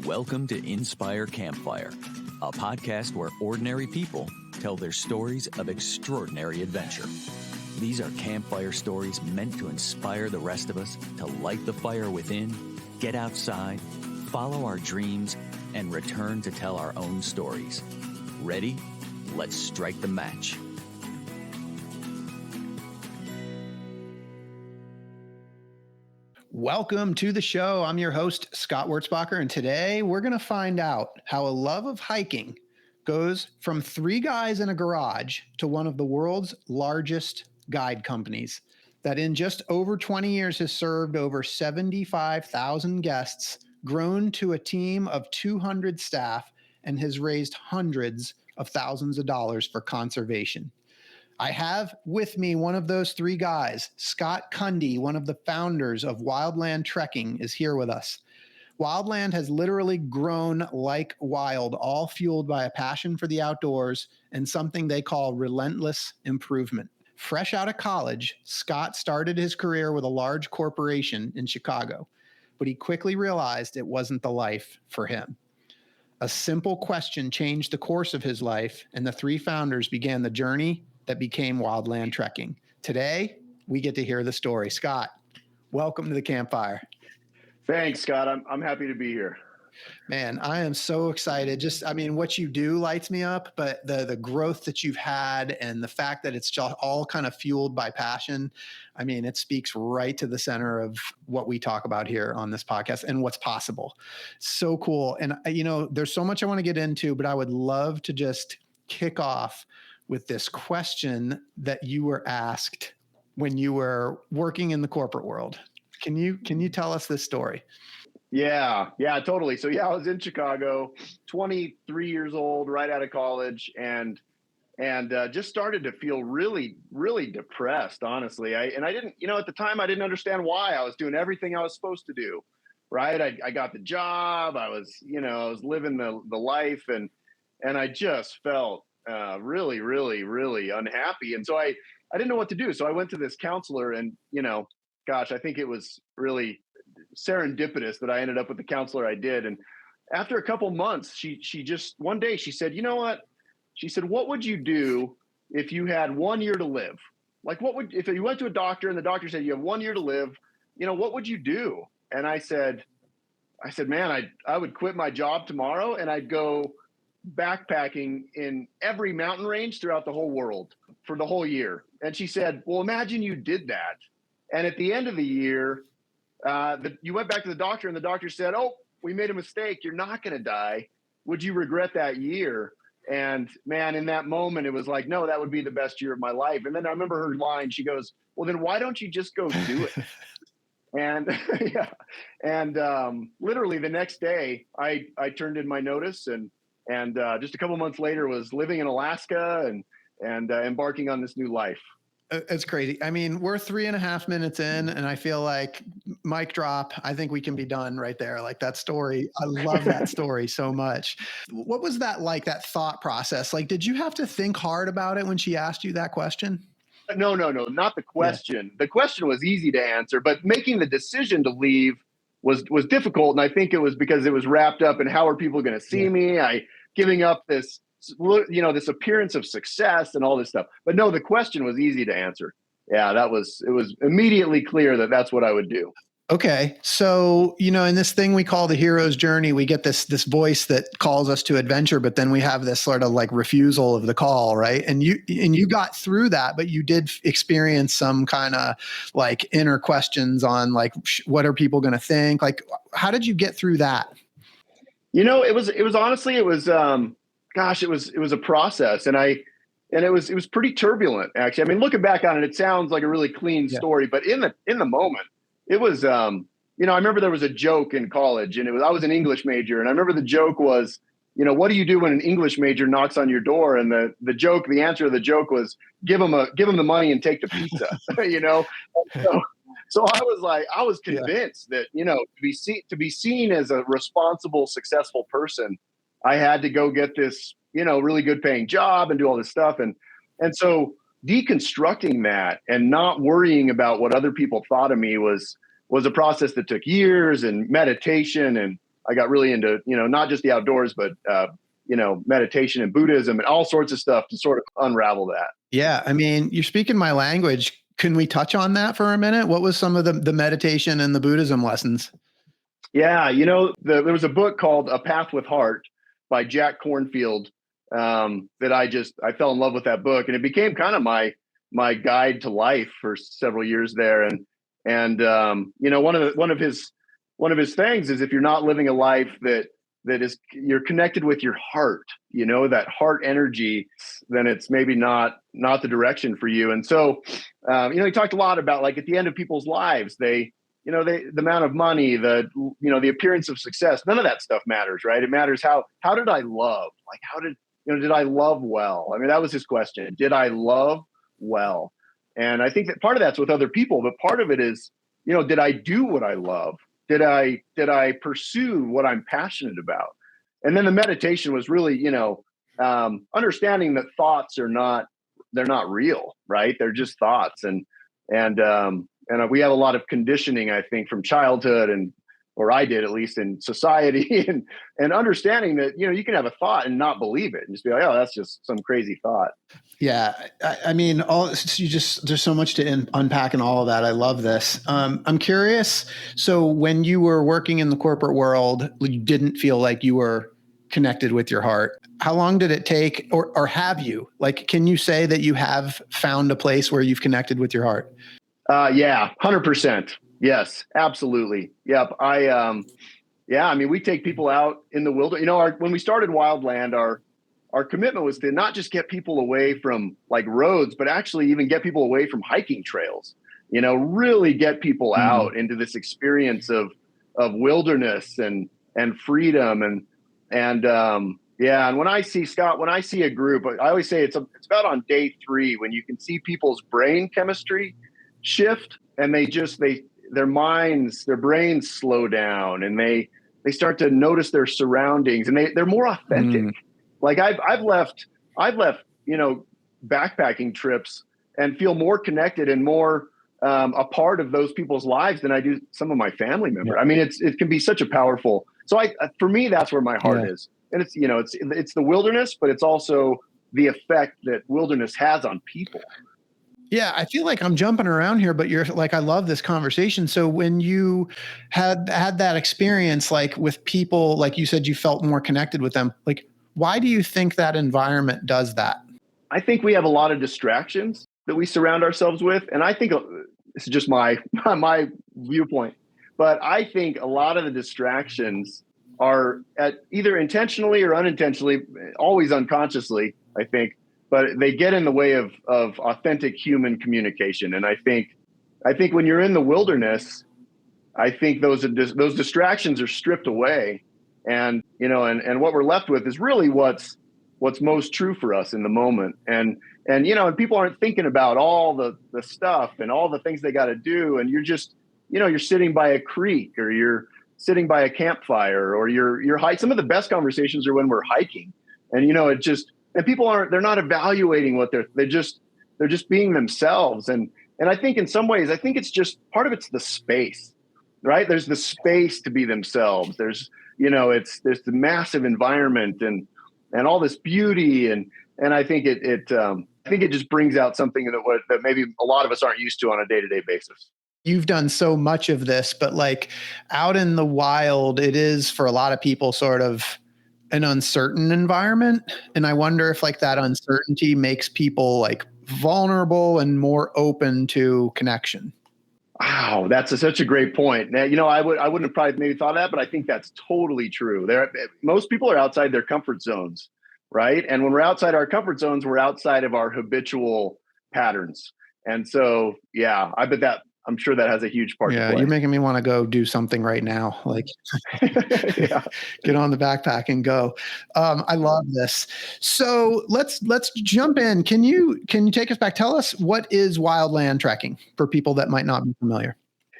Welcome to Inspire Campfire, a podcast where ordinary people tell their stories of extraordinary adventure. These are campfire stories meant to inspire the rest of us to light the fire within, get outside, follow our dreams, and return to tell our own stories. Ready? Let's strike the match. Welcome to the show. I'm your host, Scott Wurzbacher, and today we're going to find out how a love of hiking goes from three guys in a garage to one of the world's largest guide companies that in just over 20 years has served over 75,000 guests, grown to a team of 200 staff, and has raised hundreds of thousands of dollars for conservation. I have with me one of those three guys. Scott Cundy, one of the founders of Wildland Trekking, is here with us. Wildland has literally grown like wild, all fueled by a passion for the outdoors and something they call relentless improvement. Fresh out of college, Scott started his career with a large corporation in Chicago, but he quickly realized it wasn't the life for him. A simple question changed the course of his life, and the three founders began the journey that became Wildland Trekking. Today, we get to hear the story. Scott, welcome to the campfire. Thanks, Scott. I'm happy to be here. Man, I am so excited. What you do lights me up, but the growth that you've had and the fact that it's just all kind of fueled by passion, it speaks right to the center of what we talk about here on this podcast and what's possible. So cool. And, there's so much I want to get into, but I would love to just kick off with this question that you were asked when you were working in the corporate world. Can you tell us this story? Yeah, totally. So I was in Chicago, 23 years old, right out of college, and just started to feel really, really depressed, honestly. I didn't, at the time I didn't understand why. I was doing everything I was supposed to do, right? I got the job. I was living the life, and I just felt really, really, really unhappy. And so I didn't know what to do. So I went to this counselor, and, I think it was really serendipitous that I ended up with the counselor I did. And after a couple months, she just, one day she said, you know what? She said, what would you do if you had 1 year to live? Like, if you went to a doctor and the doctor said, you have 1 year to live, what would you do? And I said, man, I would quit my job tomorrow and I'd go backpacking in every mountain range throughout the whole world for the whole year. And she said, well, imagine you did that. And at the end of the year, you went back to the doctor and the doctor said, oh, we made a mistake. You're not going to die. Would you regret that year? And man, in that moment, it was like, no, that would be the best year of my life. And then I remember her line. She goes, well, then why don't you just go do it? And literally the next day I turned in my notice and just a couple months later was living in Alaska and embarking on this new life. It's crazy. We're 3.5 minutes in and I feel like mic drop. I think we can be done right there. Like that story. I love that story so much. What was that like, that thought process? Like, did you have to think hard about it when she asked you that question? No, not the question. Yeah. The question was easy to answer, but making the decision to leave was difficult. And I think it was because it was wrapped up in how are people going to see me? Giving up this, this appearance of success and all this stuff. But no, the question was easy to answer. Yeah, it was immediately clear that that's what I would do. Okay. So, in this thing we call the hero's journey, we get this voice that calls us to adventure, but then we have this sort of like refusal of the call, right? And you got through that, but you did experience some kind of like inner questions on like, what are people going to think? Like, how did you get through that? It was honestly, it was a process, and it was pretty turbulent, actually. Looking back on it, it sounds like a really clean story, but in the moment, it was, I remember there was a joke in college, and I was an English major, and I remember the joke was, what do you do when an English major knocks on your door? And the answer to the joke was give them the money and take the pizza, So I was convinced that, to be seen as a responsible, successful person, I had to go get this, really good paying job and do all this stuff. And so deconstructing that and not worrying about what other people thought of me was a process that took years and meditation I got really into, not just the outdoors, but, meditation and Buddhism and all sorts of stuff to sort of unravel that. Yeah. I mean, you're speaking my language. Can we touch on that for a minute? What was some of the meditation and the Buddhism lessons? Yeah. There was a book called A Path with Heart by Jack Kornfield that I fell in love with that book, and it became kind of my guide to life for several years there. And one of his things is, if you're not living a life that is, you're connected with your heart, that heart energy, then it's maybe not the direction for you. And so, he talked a lot about, like, at the end of people's lives, the amount of money, the appearance of success, none of that stuff matters, right? It matters how did I love? Like, did I love well? I mean, that was his question. Did I love well? And I think that part of that's with other people, but part of it is, did I do what I love? Did I pursue what I'm passionate about? And then the meditation was really, understanding that thoughts they're not real, right? They're just thoughts. And we have a lot of conditioning, I think, from childhood, or I did, at least, in society, and understanding that, you can have a thought and not believe it and just be like, oh, that's just some crazy thought. Yeah. I mean, there's so much to unpack in all of that. I love this. I'm curious. So when you were working in the corporate world, you didn't feel like you were connected with your heart. How long did it take, or have you? Like, can you say that you have found a place where you've connected with your heart? Yeah, 100%. Yes, absolutely. Yep. I mean, we take people out in the wilderness. When we started Wildland, our commitment was to not just get people away from, like, roads, but actually even get people away from hiking trails. Really get people out into this experience of wilderness and freedom and when I see a group, I always say it's about on day 3 when you can see people's brain chemistry shift, and their brains slow down, and they start to notice their surroundings, and they're more authentic. Like, I've left backpacking trips and feel more connected and more a part of those people's lives than I do some of my family members. Yeah. I mean, it can be such a powerful. So for me, that's where my heart is, and it's the wilderness, but it's also the effect that wilderness has on people. Yeah, I feel like I'm jumping around here, but you're like, I love this conversation. So when you had that experience, like, with people, like you said, you felt more connected with them. Like, why do you think that environment does that? I think we have a lot of distractions that we surround ourselves with. And I think this is just my viewpoint, but I think a lot of the distractions are either intentionally or unintentionally, always unconsciously, I think, but they get in the way of authentic human communication. And I think when you're in the wilderness, I think those distractions are stripped away, and what we're left with is really what's most true for us in the moment. And people aren't thinking about all the stuff and all the things they got to do. And you're just, you're sitting by a creek, or you're sitting by a campfire, or you're hiking. Some of the best conversations are when we're hiking, and and people they're not evaluating what they're just being themselves. And I think in some ways, it's just part of it's the space, right? There's the space to be themselves. There's the massive environment and all this beauty. And I think it just brings out something that maybe a lot of us aren't used to on a day-to-day basis. You've done so much of this, but, like, out in the wild, it is, for a lot of people, sort of an uncertain environment. And I wonder if, like, that uncertainty makes people, like, vulnerable and more open to connection. Wow, that's such a great point. Now, I wouldn't have probably maybe thought of that, but I think that's totally true. Most people are outside their comfort zones, right? And when we're outside our comfort zones, we're outside of our habitual patterns. And so, yeah, I'm sure that has a huge part to play. You're making me want to go do something right now. Like, get on the backpack and go. I love this. So let's jump in. Can you take us back? Tell us, what is Wildland Trekking for people that might not be familiar?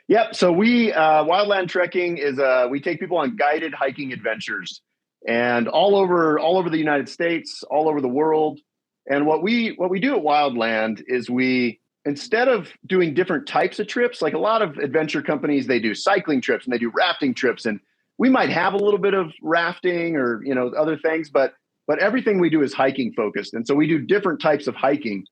Yep. So Wildland Trekking is we take people on guided hiking adventures, and all over the United States, all over the world. And what we do at Wildland is instead of doing different types of trips, like a lot of adventure companies, they do cycling trips and they do rafting trips, and we might have a little bit of rafting or, other things, but everything we do is hiking focused. And so we do different types of hiking.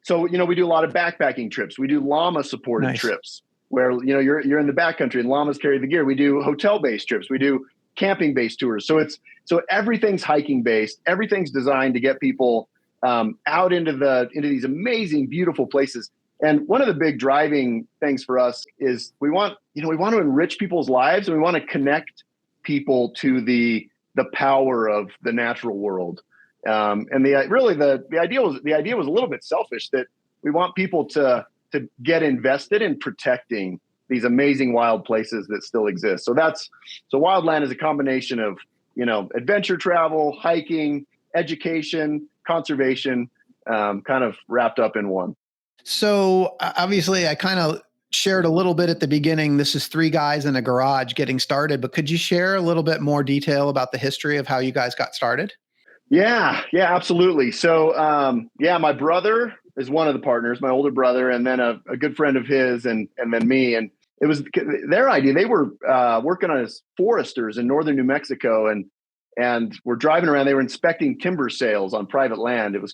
So, we do a lot of backpacking trips. We do llama supported trips where, you're in the backcountry and llamas carry the gear. We do hotel based trips. We do camping based tours. So everything's hiking based. Everything's designed to get people out into these amazing, beautiful places. And one of the big driving things for us is we want to enrich people's lives, and we want to connect people to the power of the natural world. And the idea was a little bit selfish, that we want people to get invested in protecting these amazing wild places that still exist. So Wildland is a combination of, adventure travel, hiking, education, conservation, kind of wrapped up in one. So obviously I kind of shared a little bit at the beginning. This is three guys in a garage getting started, but could you share a little bit more detail about the history of how you guys got started? Yeah, absolutely. So, my brother is one of the partners, my older brother, and then a good friend of his, and then me. And it was their idea. They were working on as foresters in northern New Mexico, and were driving around. They were inspecting timber sales on private land. It was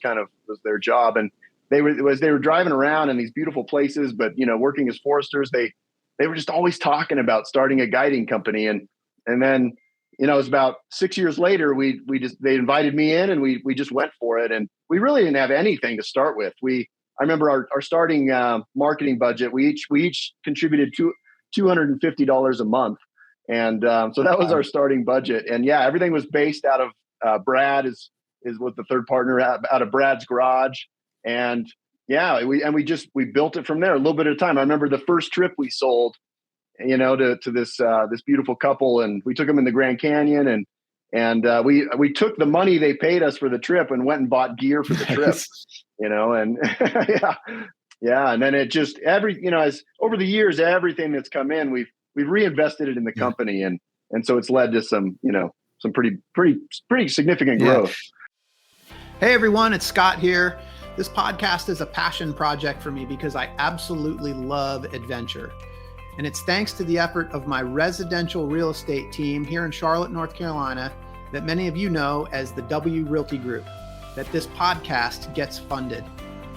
their job, and they were driving around in these beautiful places. But working as foresters, they were just always talking about starting a guiding company, and then. It was about 6 years later, they invited me in, and we just went for it. And we really didn't have anything to start with. I remember our starting marketing budget, we each contributed $250 a month. And so that was our starting budget. And everything was based out of Brad is with the third partner out of Brad's garage. And we built it from there a little bit at a time. I remember the first trip we sold, to this beautiful couple, and we took them in the Grand Canyon, and we took the money they paid us for the trip and went and bought gear for the trip, and and then it just as over the years, everything that's come in, we've reinvested it in the company, and so it's led to some pretty significant growth. Hey everyone, it's Scott here. This podcast is a passion project for me because I absolutely love adventure. And it's thanks to the effort of my residential real estate team here in Charlotte, North Carolina, that many of you know as the W Realty Group, that this podcast gets funded.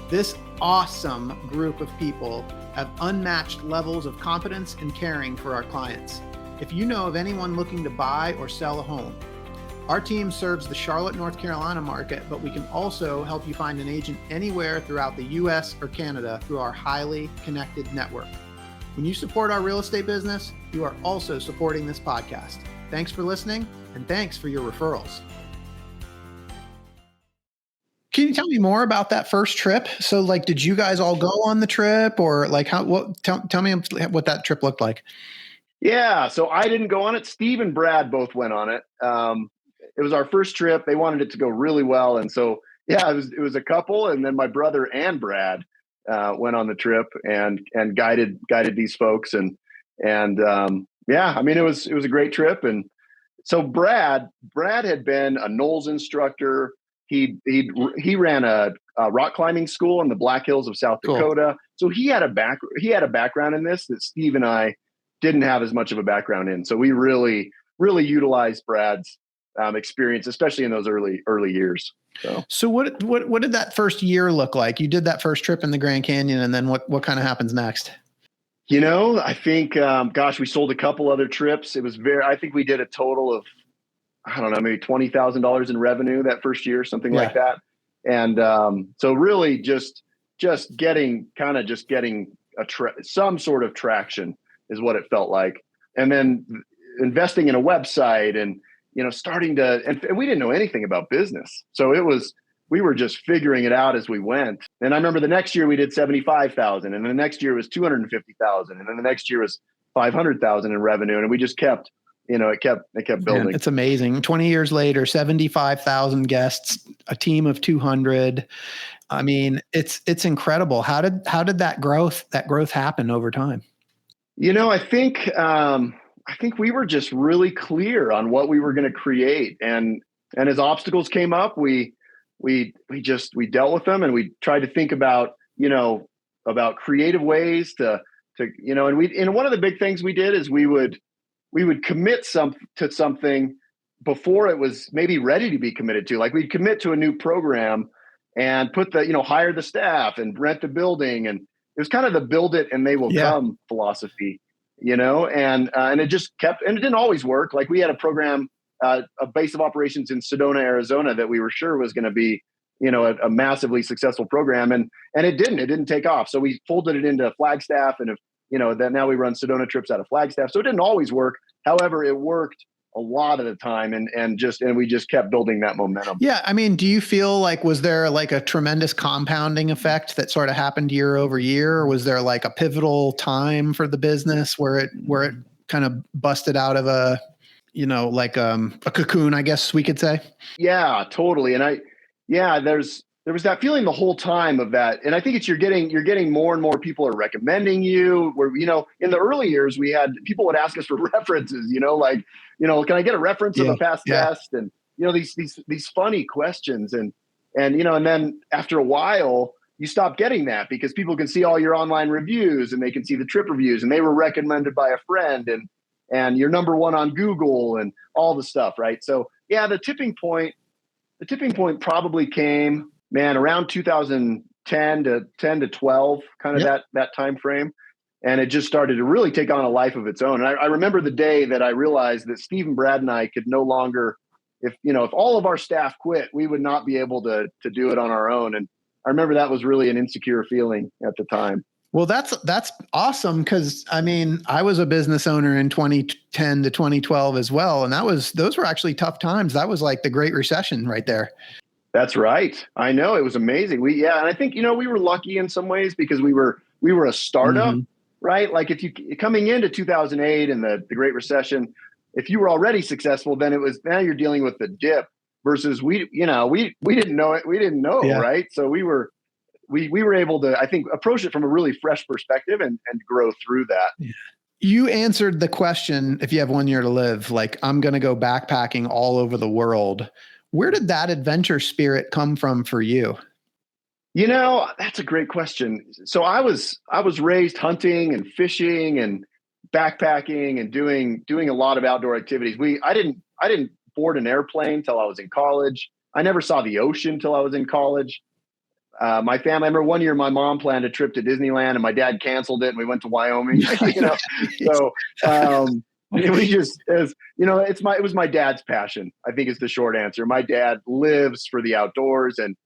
This awesome group of people have unmatched levels of competence and caring for our clients. If you know of anyone looking to buy or sell a home, our team serves the Charlotte, North Carolina market, but we can also help you find an agent anywhere throughout the US or Canada through our highly connected network. When you support our real estate business, you are also supporting this podcast. Thanks for listening, and thanks for your referrals. Can you tell me more about that first trip? So did you guys all go on the trip, or tell me what that trip looked like? Yeah. So I didn't go on it. Steve and Brad both went on it. It was our first trip. They wanted it to go really well. And so, it was a couple, and then my brother and Brad went on the trip and guided these folks. And it was a great trip. And so Brad had been a Knowles instructor. He ran a rock climbing school in the Black Hills of South Dakota. So he had a background in this that Steve and I didn't have as much of a background in. So we really, really utilized Brad's experience, especially in those early years. So what did that first year look like? You did that first trip in the Grand Canyon, and then what kind of happens next? I think, we sold a couple other trips. I think we did a total of, I don't know, maybe $20,000 in revenue that first year, something like that. And so really just getting some sort of traction is what it felt like. And then investing in a website and, starting to, and we didn't know anything about business. So we were just figuring it out as we went. And I remember the next year we did 75,000, and the next year was 250,000. And then the next year was 500,000 in revenue. And we just kept, it kept building. Man, it's amazing. 20 years later, 75,000 guests, a team of 200. I mean, it's incredible. How did that growth happen over time? I think we were just really clear on what we were going to create. And as obstacles came up, we dealt with them, and we tried to think about creative ways to and one of the big things we did is we would we would commit to something before it was maybe ready to be committed to. Like we'd commit to a new program and put hire the staff and rent the building. And it was kind of the build it and they will come philosophy, and it just kept, and it didn't always work. Like we had a program, a base of operations in Sedona, Arizona that we were sure was going to be, a massively successful program. And it didn't take off. So we folded it into Flagstaff, and that now we run Sedona trips out of Flagstaff. So it didn't always work. However, it worked a lot of the time, and we just kept building that momentum. Yeah. I mean, do you feel like, was there like a tremendous compounding effect that sort of happened year over year? Or was there like a pivotal time for the business where it kind of busted out of a cocoon, I guess we could say? Yeah, totally. And there was that feeling the whole time of that. And I think you're getting more and more people are recommending you. Where, in the early years, we had people would ask us for references, can I get a reference of a past guest? And, these funny questions. And then after a while, you stop getting that because people can see all your online reviews and they can see the trip reviews, and they were recommended by a friend, and you're number one on Google and all the stuff. Right. So yeah, the tipping point probably came, around 2010 to 12, kind of that time frame. And it just started to really take on a life of its own. And I remember the day that I realized that Steve and Brad and I could no longer, if all of our staff quit, we would not be able to do it on our own. And I remember that was really an insecure feeling at the time. Well, that's awesome. Cause I mean, I was a business owner in 2010 to 2012 as well. And those were actually tough times. That was like the Great Recession right there. That's right. I know, it was amazing. And I think, we were lucky in some ways because we were a startup, right? Like if you coming into 2008 and the Great Recession, if you were already successful, then now you're dealing with the dip versus we didn't know it. We didn't know. Right. So we were able to, I think, approach it from a really fresh perspective and grow through that. Yeah. You answered the question, if you have 1 year to live, like I'm going to go backpacking all over the world. Where did that adventure spirit come from for you? That's a great question. So I was raised hunting and fishing and backpacking and doing a lot of outdoor activities. I didn't board an airplane till I was in college. I never saw the ocean till I was in college. My family, I remember one year my mom planned a trip to Disneyland and my dad canceled it and we went to Wyoming. So it was my dad's passion, I think is the short answer. My dad lives for the outdoors and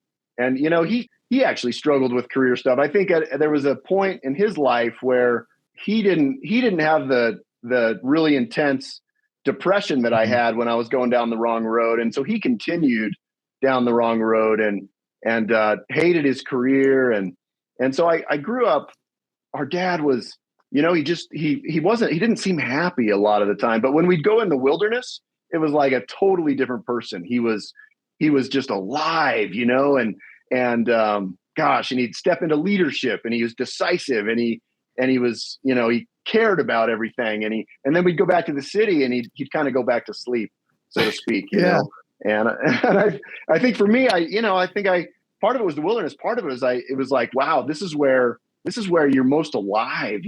he actually struggled with career stuff. I think there was a point in his life where he didn't have the really intense depression that I had when I was going down the wrong road. And so he continued down the wrong road and hated his career. And so I grew up, our dad was, he didn't seem happy a lot of the time, but when we'd go in the wilderness, it was like a totally different person. He was just alive, and he'd step into leadership and he was decisive and he was, he cared about everything. And then we'd go back to the city and he'd kind of go back to sleep, so to speak, you know? And I think for me, part of it was the wilderness. Part of it was like, wow, this is where you're most alive,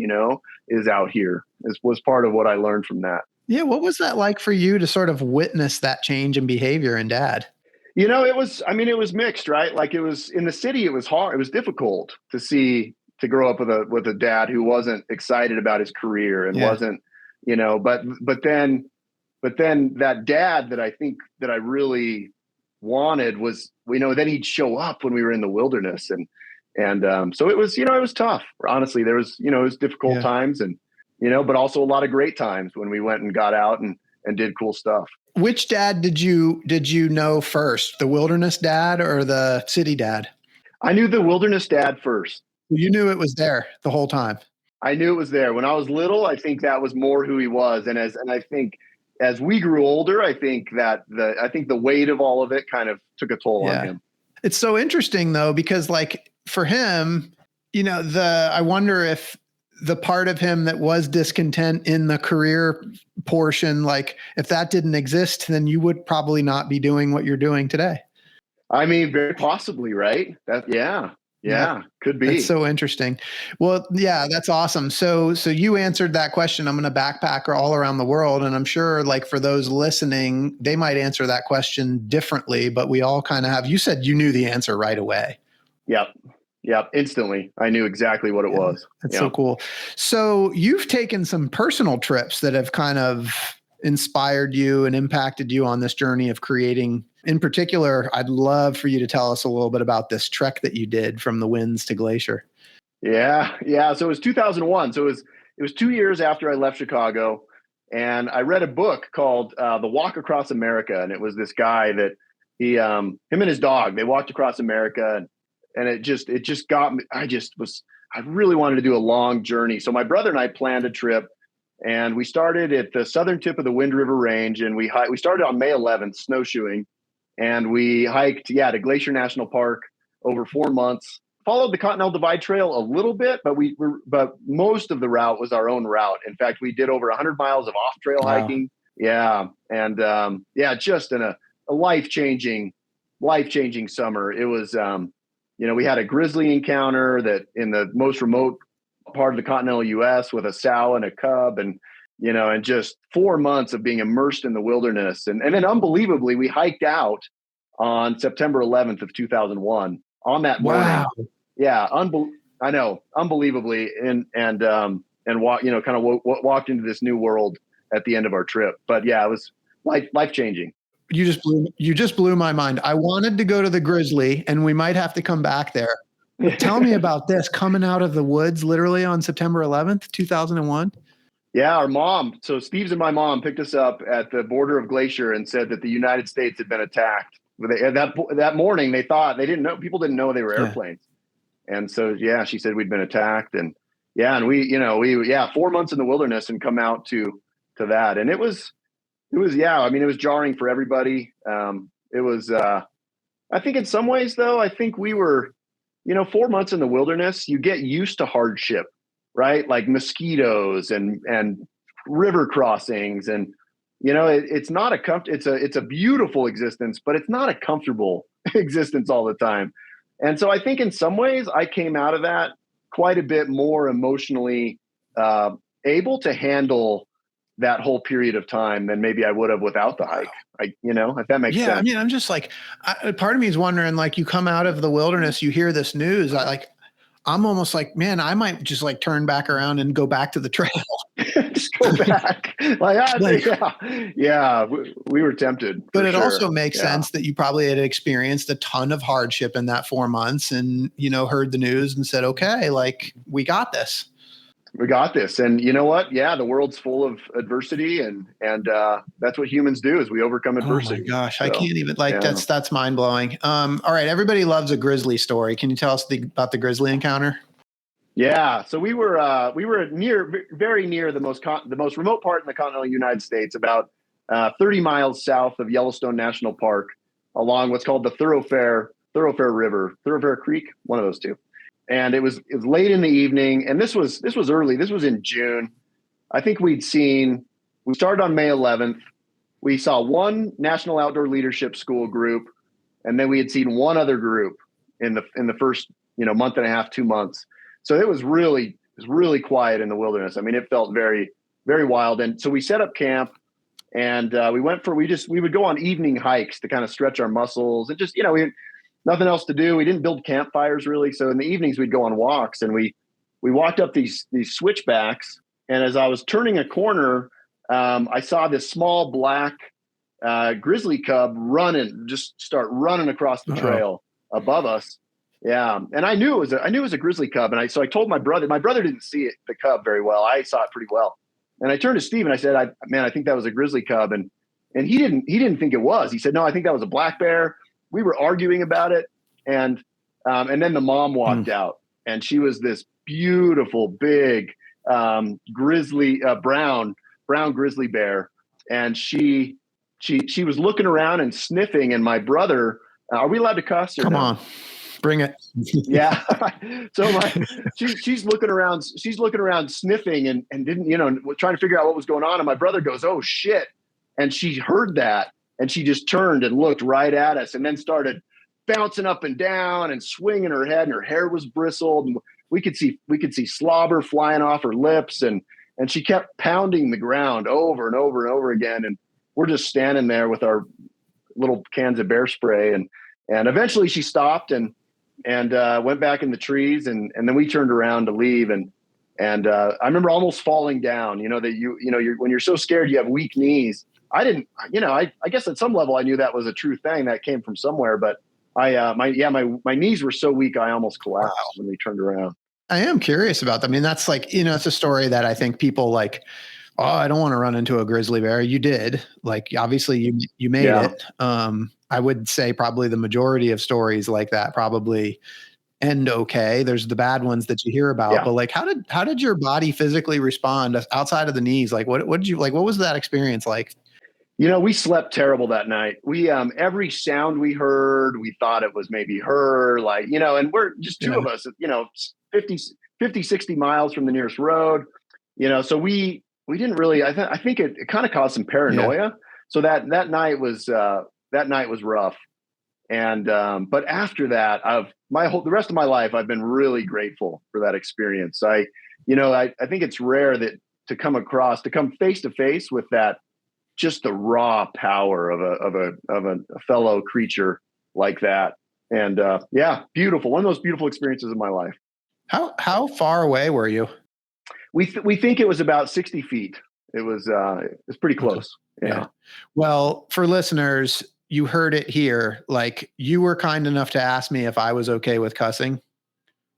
is out here. Was part of what I learned from that. Yeah. What was that like for you to sort of witness that change in behavior in Dad? It was mixed, right? Like it was in the city, it was hard. It was difficult to grow up with a dad who wasn't excited about his career and wasn't, but then that dad that I think that I really wanted was, then he'd show up when we were in the wilderness. So it was, it was tough. Honestly, there was, it was difficult times and, but also a lot of great times when we went and got out and did cool stuff. Which dad did you know first, the wilderness dad or the city dad? I knew the wilderness dad first. You knew it was there the whole time. I knew it was there. When I was little, I think that was more who he was. And I think as we grew older, I think the weight of all of it kind of took a toll on him. It's so interesting though, because like for him, I wonder if the part of him that was discontent in the career portion, like if that didn't exist, then you would probably not be doing what you're doing today. I mean, very possibly, right? Yeah, could be. That's so interesting. Well, yeah, that's awesome. So you answered that question. I'm going to backpack all around the world. And I'm sure like for those listening, they might answer that question differently, but we all kind of have, you said you knew the answer right away. Yep. Instantly. I knew exactly what it was. That's so cool. So you've taken some personal trips that have kind of inspired you and impacted you on this journey of creating. In particular, I'd love for you to tell us a little bit about this trek that you did from the Winds to Glacier. Yeah. So it was 2001. So it was 2 years after I left Chicago, and I read a book called The Walk Across America. And it was this guy that him and his dog, they walked across America, and it just got me. I really wanted to do a long journey. So my brother and I planned a trip, and we started at the southern tip of the Wind River Range, and we started on May 11th snowshoeing, and we hiked to Glacier National Park over 4 months. Followed the Continental Divide Trail a little bit, but most of the route was our own route. In fact, we did over 100 miles of off trail hiking. Yeah, and just in a life-changing summer. It was we had a grizzly encounter that in the most remote part of the continental U.S. with a sow and a cub, and just 4 months of being immersed in the wilderness. And then unbelievably, we hiked out on September 11th of 2001 on that morning. Wow. Yeah. I know, unbelievably. And walked into this new world at the end of our trip. But yeah, it was life-changing. You just blew my mind. I wanted to go to the grizzly, and we might have to come back there. Tell me about this coming out of the woods literally on September 11th, 2001. Yeah, our mom. So Steve's and my mom picked us up at the border of Glacier and said that the United States had been attacked. That morning, people didn't know they were airplanes. And so, she said we'd been attacked, and we 4 months in the wilderness and come out to that. And it was jarring for everybody. It was, I think in some ways though, I think we were, 4 months in the wilderness, you get used to hardship, right? Like mosquitoes and river crossings. And, it's not it's a beautiful existence, but it's not a comfortable existence all the time. And so I think in some ways I came out of that quite a bit more emotionally able to handle that whole period of time than maybe I would have without the hike. If that makes sense. I mean, I'm just like, part of me is wondering, like, you come out of the wilderness, you hear this news, I'm almost like, man, I might just like turn back around and go back to the trail. Just go back. We were tempted. But it also makes sense that you probably had experienced a ton of hardship in that 4 months and, heard the news and said, okay, like we got this. We got this. And you know what? Yeah, the world's full of adversity, and that's what humans do, is we overcome adversity. Oh my gosh, so, I can't even that's mind blowing. All right, everybody loves a grizzly story. Can you tell us about the grizzly encounter? Yeah, so we were very near the most remote part in the continental United States, about 30 miles south of Yellowstone National Park, along what's called the Thoroughfare Creek, one of those two. And it was late in the evening, and this was early. This was in June. I think we started on May 11th. We saw one National Outdoor Leadership School group, and then we had seen one other group in the first month and a half, 2 months. So it was really quiet in the wilderness. I mean, it felt very, very wild. And so we set up camp, and we would go on evening hikes to kind of stretch our muscles, and just we had nothing else to do. We didn't build campfires really. So in the evenings we'd go on walks, and we walked up these switchbacks. And as I was turning a corner, I saw this small black grizzly cub start running across the trail above us. Yeah. And I knew it was a grizzly cub. And so I told my brother. My brother didn't see the cub very well. I saw it pretty well. And I turned to Steve and I said, I think that was a grizzly cub. And he didn't think it was. He said, no, I think that was a black bear. We were arguing about it. And then the mom walked out, and she was this beautiful, big, grizzly, brown grizzly bear. And she was looking around and sniffing. And my brother, are we allowed to cuss? Come on, bring it. Yeah. So she's looking around sniffing and didn't, trying to figure out what was going on. And my brother goes, oh shit. And she heard that, and she just turned and looked right at us, and then started bouncing up and down and swinging her head, and her hair was bristled, and we could see slobber flying off her lips, and she kept pounding the ground over and over and over again. And we're just standing there with our little cans of bear spray, and eventually she stopped and went back in the trees, and then we turned around to leave, and I remember almost falling down. You're when you're so scared, you have weak knees. I didn't, I guess at some level I knew that was a true thing that came from somewhere, but my knees were so weak I almost collapsed when we turned around. I am curious about that. I mean, that's like, it's a story that I think people like, oh, I don't want to run into a grizzly bear. You did. Like, obviously you made it. I would say probably the majority of stories like that probably end okay. There's the bad ones that you hear about, but like, how did your body physically respond outside of the knees? Like, what did you like? What was that experience like? We slept terrible that night. We, every sound we heard, we thought it was maybe her, like, and we're just two of us, 50, 60 miles from the nearest road, so we didn't really, I think it kind of caused some paranoia. Yeah. So that night was rough. And, but after that, the rest of my life, I've been really grateful for that experience. I think it's rare to come face to face with that, just the raw power of a fellow creature like that. And, beautiful. One of those beautiful experiences of my life. How far away were you? We think it was about 60 feet. It was pretty close. Yeah. Well, for listeners, you heard it here. Like, you were kind enough to ask me if I was okay with cussing,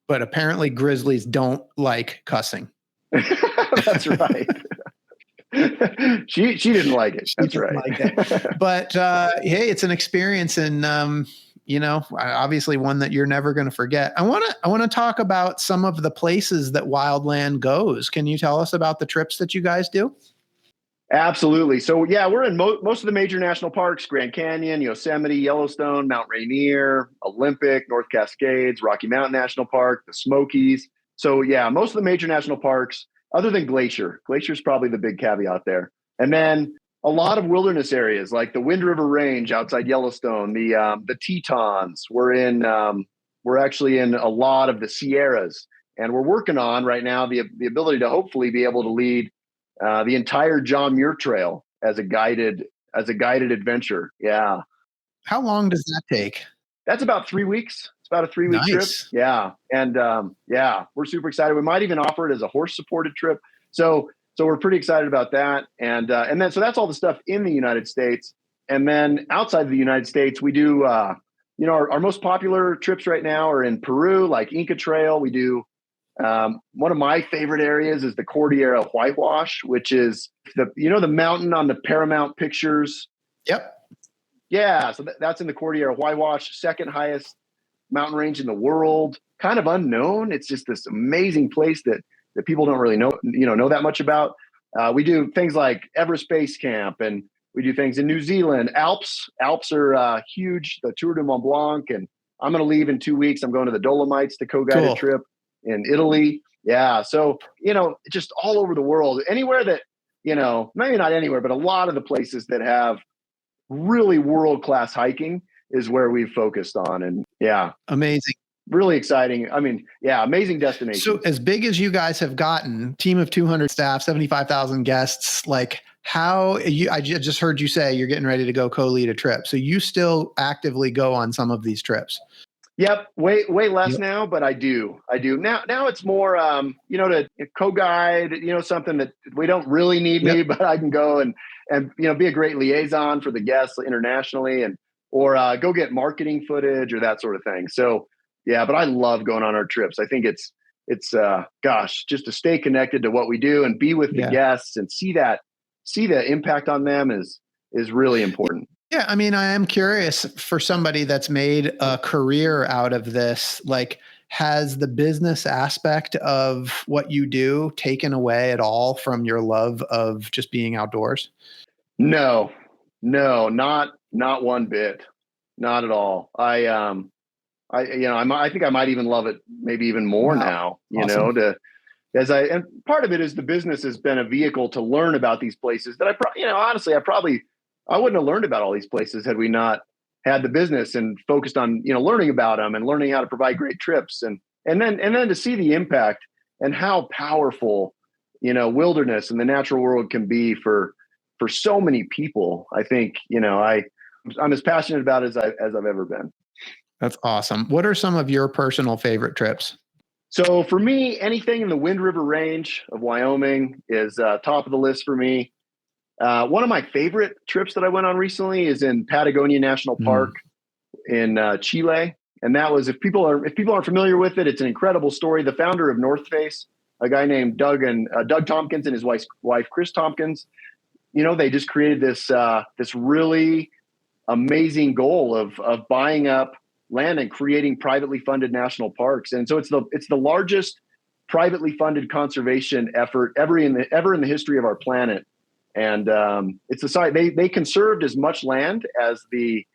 but apparently grizzlies don't like cussing. That's right. She didn't like it. That's right. Like it. But hey, it's an experience, and obviously one that you're never going to forget. I want to talk about some of the places that Wildland goes. Can you tell us about the trips that you guys do? Absolutely. So we're in most of the major national parks: Grand Canyon, Yosemite, Yellowstone, Mount Rainier, Olympic, North Cascades, Rocky Mountain National Park, the Smokies. So most of the major national parks, other than Glacier. Glacier is probably the big caveat there. And then a lot of wilderness areas like the Wind River Range outside Yellowstone, the Tetons. We're actually in a lot of the Sierras, and we're working on right now the ability to hopefully be able to lead the entire John Muir Trail as a guided adventure. Yeah. How long does that take? That's about 3 weeks. It's about a 3-week trip. Yeah. And we're super excited. We might even offer it as a horse supported trip. So we're pretty excited about that. And then, so that's all the stuff in the United States. And then outside of the United States, we do, our most popular trips right now are in Peru, like Inca Trail. We do, one of my favorite areas is the Cordillera Whitewash, which is the mountain on the Paramount Pictures. Yep. Yeah. So that's in the Cordillera Whitewash, second highest mountain range in the world, kind of unknown. It's just this amazing place that people don't really know that much about. We do things like Everest Base Camp, and we do things in New Zealand. Alps are huge, the Tour de Mont Blanc, and I'm going to leave in 2 weeks. I'm going to the Dolomites, the co-guided trip in Italy. Yeah. So, just all over the world, anywhere that, maybe not anywhere, but a lot of the places that have really world-class hiking is where we've focused on. And amazing. Really exciting. I mean, amazing destination. So as big as you guys have gotten, team of 200 staff, 75,000 guests, like I just heard you say you're getting ready to go co-lead a trip. So you still actively go on some of these trips. Yep. Way less now, but I do. Now it's more, to co-guide, something that we don't really need me, but I can go and, be a great liaison for the guests internationally, or go get marketing footage or that sort of thing. So, but I love going on our trips. I think it's just to stay connected to what we do and be with the guests and see the impact on them is really important. Yeah. I mean, I am curious, for somebody that's made a career out of this, like, has the business aspect of what you do taken away at all from your love of just being outdoors? No, not one bit. Not at all. I think I might even love it maybe even more now, awesome. And part of it is the business has been a vehicle to learn about these places that honestly, I wouldn't have learned about all these places had we not had the business and focused on, learning about them and learning how to provide great trips. And then to see the impact and how powerful, wilderness and the natural world can be for so many people. I think, I'm as passionate about it as I've ever been. That's awesome. What are some of your personal favorite trips? So for me, anything in the Wind River Range of Wyoming is top of the list for me. One of my favorite trips that I went on recently is in Patagonia National Park in Chile. And that was, if people aren't familiar with it, it's an incredible story. The founder of North Face, a guy named Doug Tompkins and his wife, Chris Tompkins, they just created this really amazing goal of buying up land and creating privately funded national parks. And so it's the largest privately funded conservation effort ever in the history of our planet. And it's the size they conserved as much land as the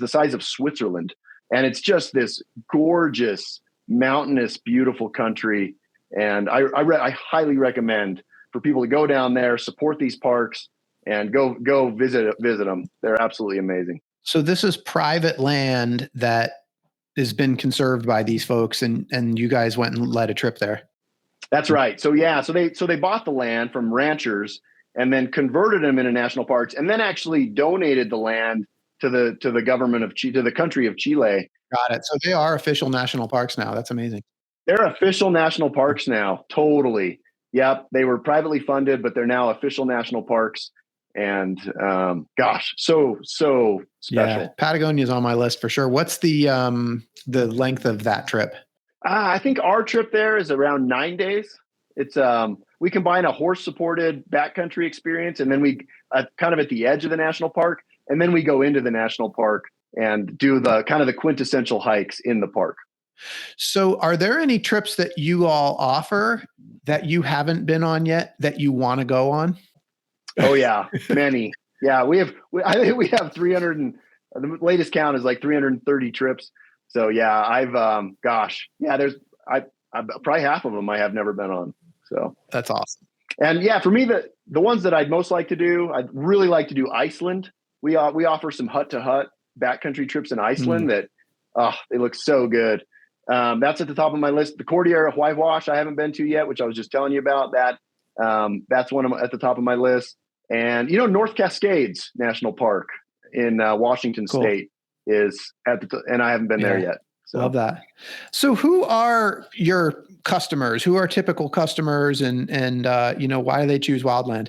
size of Switzerland. And it's just this gorgeous, mountainous, beautiful country. And I highly recommend for people to go down there, support these parks, and go visit them. They're absolutely amazing. So this is private land that has been conserved by these folks, and you guys went and led a trip there. That's right. So yeah, so they bought the land from ranchers and then converted them into national parks, and then actually donated the land to the government of to the country of Chile. Got it. So they are official national parks now. That's amazing. They're official national parks now. Totally. Yep. They were privately funded, but they're now official national parks. And gosh, so special. Yeah, Patagonia is on my list for sure. What's the length of that trip? I think our trip there is around 9 days. It's we combine a horse-supported backcountry experience, and then we kind of at the edge of the national park, and then we go into the national park and do the kind of the quintessential hikes in the park. So are there any trips that you all offer that you haven't been on yet that you want to go on? Oh yeah, many. Yeah, I think we have 300 and the latest count is like 330 trips. So yeah, I've there's probably half of them I have never been on. So that's awesome. And yeah, for me, the ones that I'd most like to do, I'd really like to do Iceland. We offer some hut to hut backcountry trips in Iceland that they look so good. That's at the top of my list. The Cordillera Whitewash I haven't been to yet, which I was just telling you about. That's one at the top of my list. And North Cascades National Park in Washington State is and I haven't been there yet. So. Love that. So who are your customers? Who are typical customers, and why do they choose Wildland?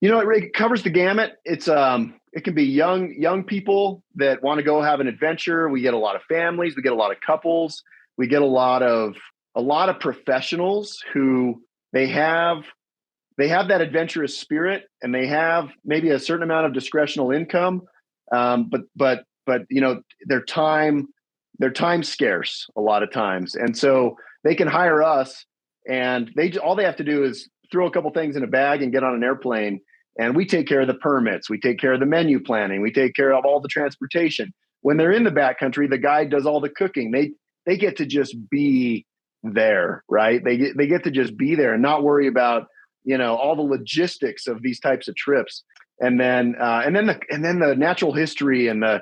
It covers the gamut. It's it can be young people that want to go have an adventure. We get a lot of families. We get a lot of couples. We get a lot of professionals who they have that adventurous spirit, and they have maybe a certain amount of discretional income, but they're time scarce a lot of times, and so they can hire us, and all they have to do is throw a couple things in a bag and get on an airplane, and we take care of the permits, we take care of the menu planning, we take care of all the transportation. When they're in the backcountry, the guide does all the cooking. They get to just be there, right? They get to just be there and not worry about all the logistics of these types of trips, and then the natural history and the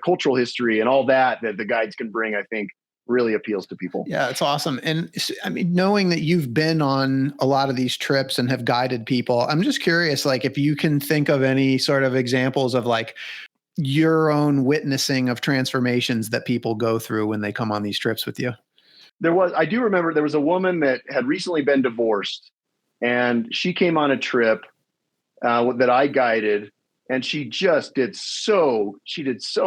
cultural history and all that the guides can bring, I think, really appeals to people. Yeah, it's awesome. And I mean, knowing that you've been on a lot of these trips and have guided people, I'm just curious, like, if you can think of any sort of examples of like your own witnessing of transformations that people go through when they come on these trips with you. I do remember there was a woman that had recently been divorced, and she came on a trip that I guided, and she did so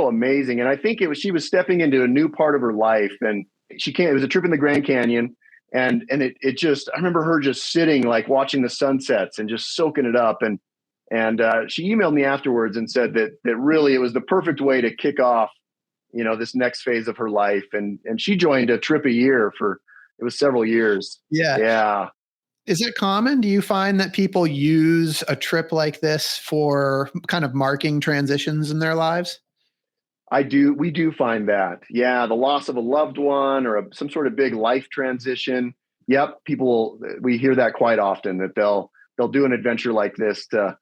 amazing. And I think she was stepping into a new part of her life, and it was a trip in the Grand Canyon. And it just, I remember her just sitting, like watching the sunsets and just soaking it up. And she emailed me afterwards and said that really it was the perfect way to kick off, this next phase of her life. And she joined a trip a year it was several years. Yeah. Yeah. Is it common? Do you find that people use a trip like this for kind of marking transitions in their lives? I do. We do find that. Yeah. The loss of a loved one or some sort of big life transition. Yep. We hear that quite often, that they'll do an adventure like this to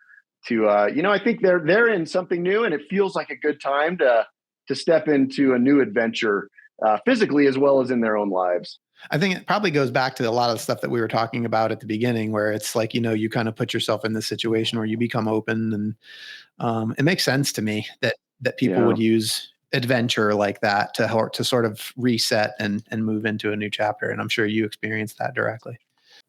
I think they're in something new, and it feels like a good time to step into a new adventure, physically as well as in their own lives. I think it probably goes back to a lot of the stuff that we were talking about at the beginning, where it's like, you kind of put yourself in this situation where you become open, and it makes sense to me that people would use adventure like that to sort of reset and move into a new chapter. And I'm sure you experienced that directly.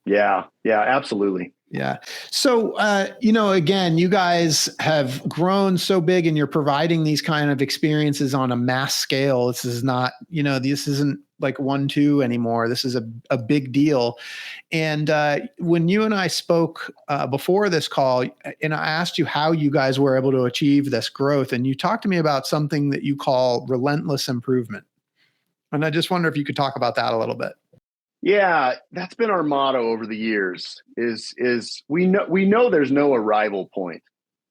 Yeah, absolutely. Yeah. So, again, you guys have grown so big and you're providing these kind of experiences on a mass scale. This is not, this isn't like 1-2 anymore. This is a big deal. And when you and I spoke before this call, and I asked you how you guys were able to achieve this growth, and you talked to me about something that you call relentless improvement. And I just wonder if you could talk about that a little bit. Yeah, that's been our motto over the years is we know there's no arrival point,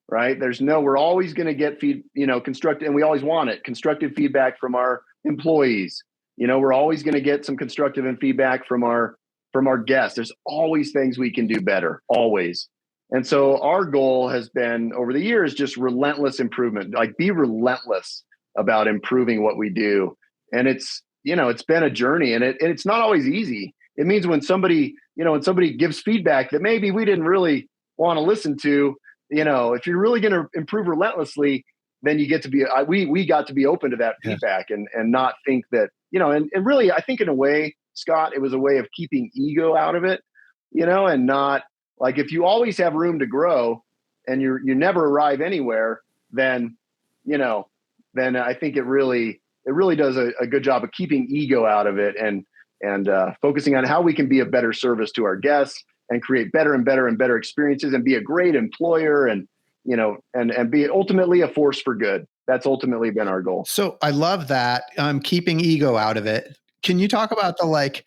right? We're always going to get constructive, and we always want it, constructive feedback from our employees. We're always going to get some constructive and feedback from our guests. There's always things we can do better, always. And so our goal has been over the years, just relentless improvement, like be relentless about improving what we do. And it's been a journey, and it's not always easy. It means when somebody gives feedback that maybe we didn't really want to listen to, if you're really going to improve relentlessly, then you get to be, we got to be open to that feedback and not think that, and really, I think in a way, Scott, it was a way of keeping ego out of it, and not like, if you always have room to grow and you never arrive anywhere, then I think it really does a good job of keeping ego out of it and focusing on how we can be a better service to our guests and create better and better and better experiences and be a great employer and be ultimately a force for good. That's ultimately been our goal. So I love that. Keeping ego out of it. Can you talk about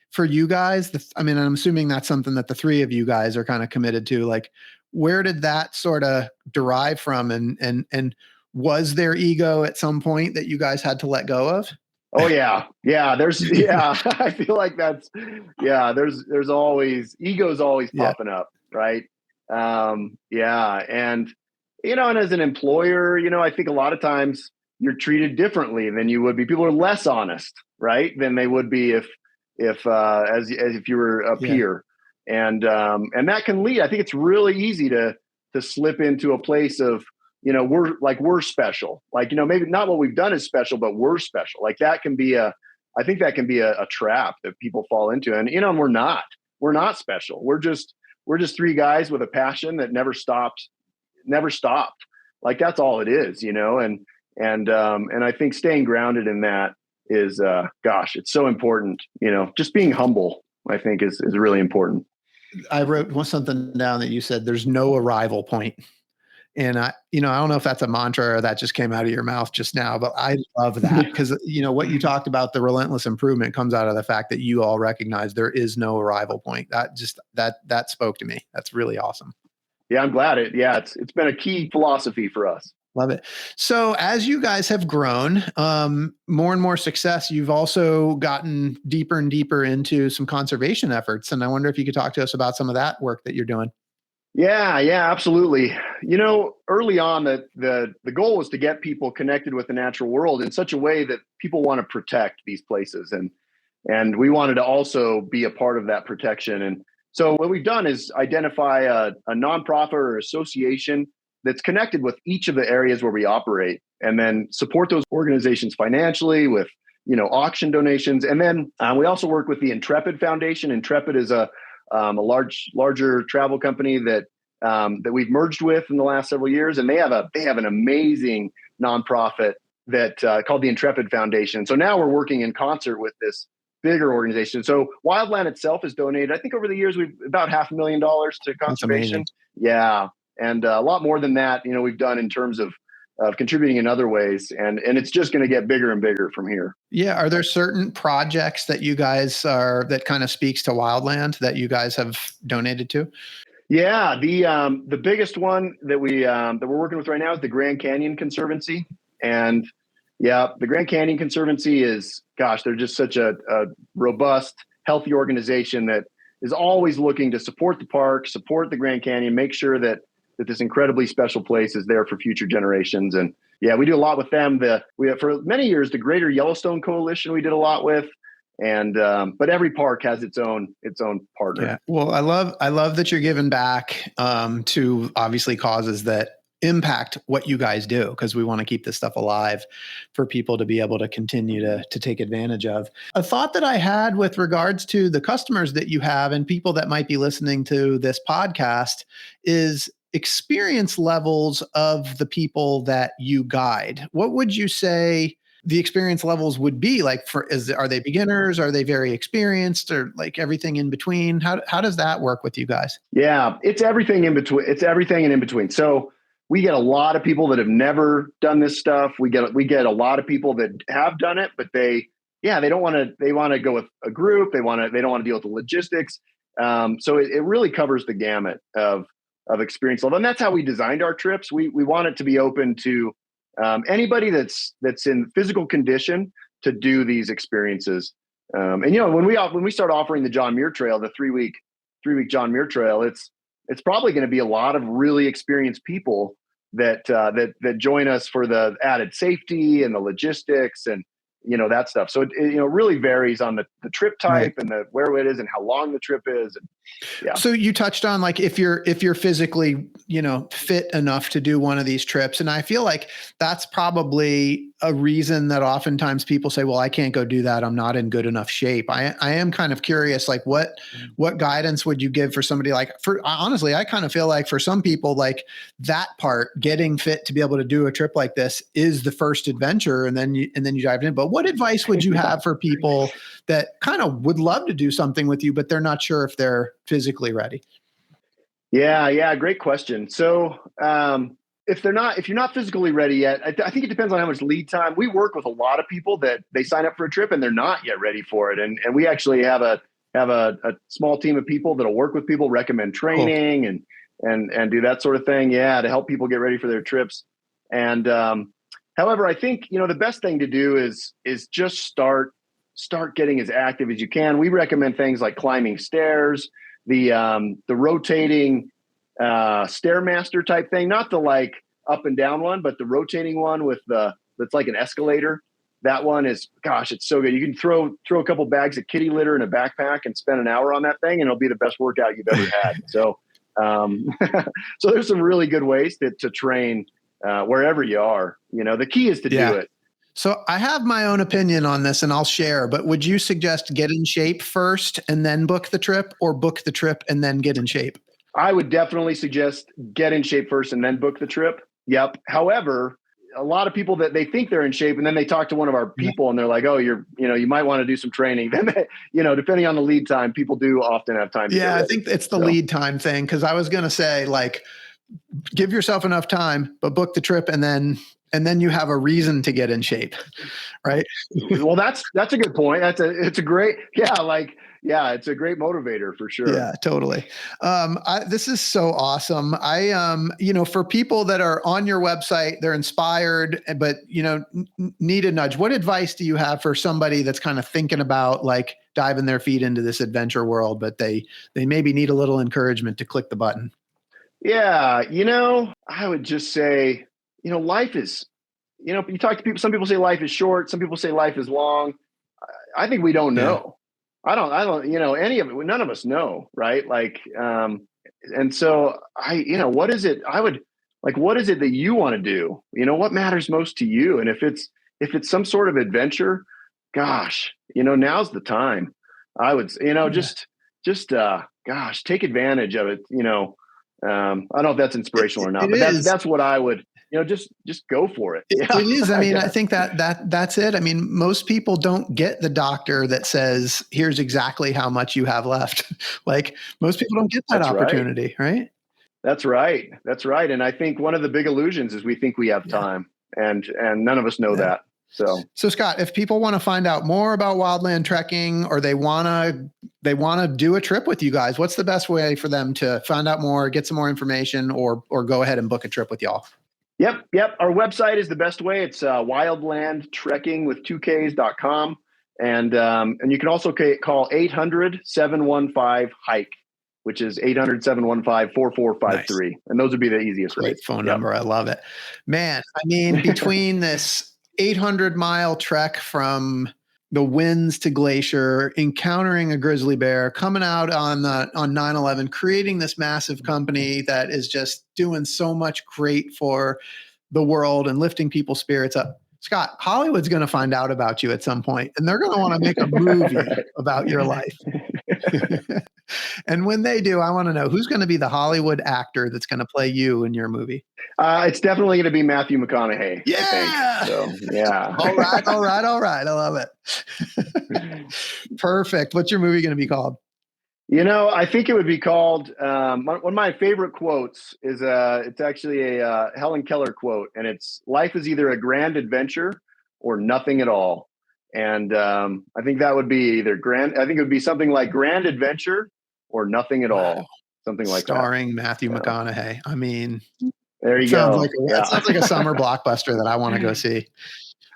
for you guys, I'm assuming that's something that the three of you guys are kind of committed to, like, where did that sort of derive from? And was there ego at some point that you guys had to let go of? Oh yeah. I feel like there's always, ego's always popping up. Right. And as an employer, I think a lot of times you're treated differently than you would be. People are less honest, right, than they would be if you were a peer. And that can lead, I think it's really easy to slip into a place of, we're special, maybe not what we've done is special, but we're special. Like I think that can be a trap that people fall into. And, and we're not special. We're just three guys with a passion that never stopped. Like that's all it is, and I think staying grounded in that is, it's so important, just being humble, I think is really important. I wrote something down that you said, there's no arrival point. And I don't know if that's a mantra or that just came out of your mouth just now, but I love that because, what you talked about, the relentless improvement comes out of the fact that you all recognize there is no arrival point. That spoke to me. That's really awesome. Yeah, I'm glad it's been a key philosophy for us. Love it. So as you guys have grown, more and more success, you've also gotten deeper and deeper into some conservation efforts. And I wonder if you could talk to us about some of that work that you're doing. Yeah, absolutely. Early on, the goal was to get people connected with the natural world in such a way that people want to protect these places. And we wanted to also be a part of that protection. And so what we've done is identify a nonprofit or association that's connected with each of the areas where we operate, and then support those organizations financially with, auction donations. And then we also work with the Intrepid Foundation. Intrepid is a larger travel company that we've merged with in the last several years, and they have an amazing nonprofit that called the Intrepid Foundation. So now we're working in concert with this bigger organization. So Wildland itself has donated, I think over the years, we've about $500,000 to conservation. Yeah. And a lot more than that, we've done in terms of contributing in other ways. And it's just going to get bigger and bigger from here. Yeah. Are there certain projects that you guys that kind of speaks to Wildland that you guys have donated to? Yeah. The biggest one that we're working with right now is the Grand Canyon Conservancy. And the Grand Canyon Conservancy is, they're just such a robust, healthy organization that is always looking to support the park, support the Grand Canyon, make sure that this incredibly special place is there for future generations. And yeah, we do a lot with them. We have for many years, the Greater Yellowstone Coalition, we did a lot with. And but every park has its own partner. Yeah. Well, I love that you're giving back to obviously causes that impact what you guys do, because we want to keep this stuff alive for people to be able to continue to take advantage of. A thought that I had with regards to the customers that you have and people that might be listening to this podcast is experience levels of the people that you guide. What would you say the experience levels would be like? Are they beginners? Are they very experienced, or like everything in between? How does that work with you guys? Yeah, it's everything in between. It's everything and in between. So we get a lot of people that have never done this stuff. We get a lot of people that have done it, but they don't want to. They want to go with a group. They don't want to deal with the logistics. So it really covers the gamut of experience level, and that's how we designed our trips. We want it to be open to anybody that's in physical condition to do these experiences. And when we start offering the John Muir Trail, the three week John Muir Trail, it's probably going to be a lot of really experienced people that join us for the added safety and the logistics and that stuff. So it really varies on the trip type, right, and where it is and how long the trip is. And, yeah. So you touched on like if you're physically fit enough to do one of these trips, and I feel like that's probably a reason that oftentimes people say, well, I can't go do that. I'm not in good enough shape. I am kind of curious, like what guidance would you give for somebody honestly, I kind of feel like for some people, like that part, getting fit to be able to do a trip like this is the first adventure, and then you dive in. But what advice would you have for people that kind of would love to do something with you, but they're not sure if they're physically ready? Yeah. Great question. So, if you're not physically ready yet, I think it depends on how much lead time. We work with a lot of people that they sign up for a trip and they're not yet ready for it. And we actually have a small team of people that'll work with people, recommend training and do that sort of thing. Yeah. To help people get ready for their trips. And, however, I think, the best thing to do is just start getting as active as you can. We recommend things like climbing stairs, the rotating Stairmaster type thing, not the like up and down one, but the rotating one that's like an escalator. That one is, gosh, it's so good. You can throw a couple bags of kitty litter in a backpack and spend an hour on that thing, and it'll be the best workout you've ever had. So, so there's some really good ways to train wherever you are. The key is to do it. So I have my own opinion on this, and I'll share, but would you suggest get in shape first and then book the trip, or book the trip and then get in shape? I would definitely suggest get in shape first and then book the trip. Yep. However, a lot of people that they think they're in shape, and then they talk to one of our people and they're like, oh, you might want to do some training. Then, depending on the lead time, people do often have time. Yeah. I think it's the lead time thing. 'Cause I was going to say, like, give yourself enough time, but book the trip and then you have a reason to get in shape. Right. Well, that's a good point. It's a great motivator for sure. Yeah, totally. This is so awesome. For people that are on your website, they're inspired, but need a nudge. What advice do you have for somebody that's kind of thinking about like diving their feet into this adventure world, but they maybe need a little encouragement to click the button? Yeah. I would just say, life is, you talk to people, some people say life is short. Some people say life is long. I think we don't know. I don't, any of it, none of us know. Right. Like, and so what is it? What is it that you want to do? What matters most to you? And if it's some sort of adventure, gosh, now's the time. I would, gosh, take advantage of it. I don't know if that's inspirational or not, but that's what I would, just go for it. Yeah. It is. I mean, I think that's it. I mean, most people don't get the doctor that says, here's exactly how much you have left. Like most people don't get that opportunity, right? That's right. That's right. And I think one of the big illusions is we think we have time, and none of us know that. So Scott, if people want to find out more about Wildland Trekking, or they want to do a trip with you guys, what's the best way for them to find out more, get some more information, or go ahead and book a trip with y'all? Yep. Our website is the best way. It's Wildland Trekking with 2Ks.com. And you can also call 800-715-HIKE. which is 800-715-4453. And those would be the easiest Great ways. phone number. I love it. Man, I mean, between this 800-mile trek from the winds to Glacier, encountering a grizzly bear, coming out on 9/11, creating this massive company that is just doing so much great for the world and lifting people's spirits up. Scott, Hollywood's going to find out about you at some point, and they're going to want to make a movie about your life. And when they do, I want to know who's going to be the Hollywood actor that's going to play you in your movie. It's definitely going to be Matthew McConaughey. Yeah. So, yeah. All right. I love it. Perfect. What's your movie going to be called? I think it would be called, one of my favorite quotes is, it's actually a Helen Keller quote, and it's, life is either a grand adventure or nothing at all. And I think that would be I think it would be something like Grand Adventure or Nothing at All. Something like Starring Matthew McConaughey. I mean, there you go. It sounds like a summer blockbuster that I want to go see.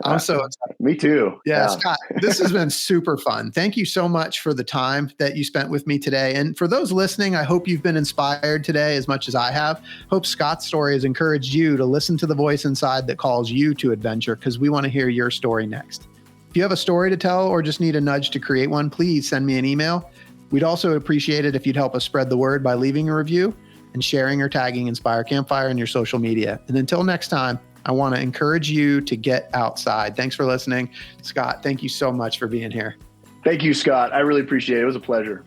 I'm so excited. Me too. Yeah, Scott, this has been super fun. Thank you so much for the time that you spent with me today. And for those listening, I hope you've been inspired today as much as I have. Hope Scott's story has encouraged you to listen to the voice inside that calls you to adventure, because we want to hear your story next. If you have a story to tell or just need a nudge to create one, please send me an email. We'd also appreciate it if you'd help us spread the word by leaving a review and sharing or tagging Inspire Campfire in your social media. And until next time, I want to encourage you to get outside. Thanks for listening. Scott, thank you so much for being here. Thank you, Scott. I really appreciate it. It was a pleasure.